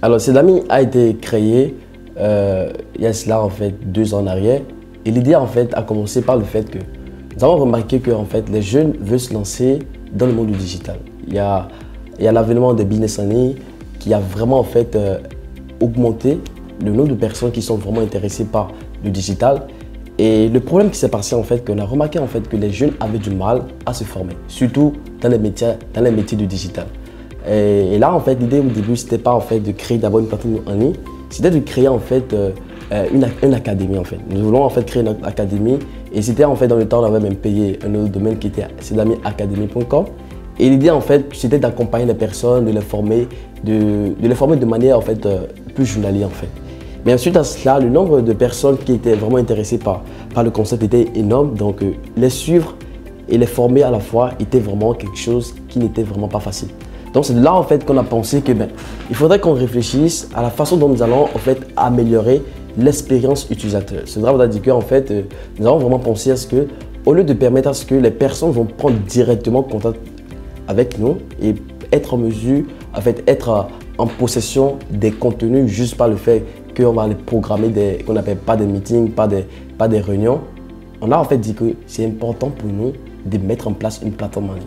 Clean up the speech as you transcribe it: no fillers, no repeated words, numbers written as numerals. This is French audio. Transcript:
Alors, Sedami a été créé il y a cela en fait 2 ans en arrière. Et l'idée en fait a commencé par le fait que nous avons remarqué que en fait, les jeunes veulent se lancer dans le monde du digital. Il y a l'avènement des business en ligne qui a vraiment en fait augmenté le nombre de personnes qui sont vraiment intéressées par le digital. Et le problème qui s'est passé en fait, qu'on a remarqué en fait que les jeunes avaient du mal à se former, surtout dans les métiers du digital. Et là en fait, l'idée au début c'était pas en fait de créer d'abord une plateforme en ligne, c'était de créer en fait une académie en fait. Nous voulons en fait créer notre académie et c'était en fait dans le temps on avait même payé un autre domaine qui était sedamiacademy.com. Et l'idée en fait c'était d'accompagner les personnes, de les former de manière en fait plus journalière en fait. Mais ensuite à cela, le nombre de personnes qui étaient vraiment intéressées par le concept était énorme, donc les suivre et les former à la fois était vraiment quelque chose qui n'était vraiment pas facile. Donc c'est de là en fait qu'on a pensé que il faudrait qu'on réfléchisse à la façon dont nous allons en fait améliorer l'expérience utilisateur. C'est là où on a dit qu'en fait nous avons vraiment pensé à ce que au lieu de permettre à ce que les personnes vont prendre directement contact avec nous et être en mesure, en fait être en possession des contenus juste par le fait qu'on va les programmer qu'on n'appelle pas des meetings, pas des réunions. On a en fait dit que c'est important pour nous de mettre en place une plateforme en ligne.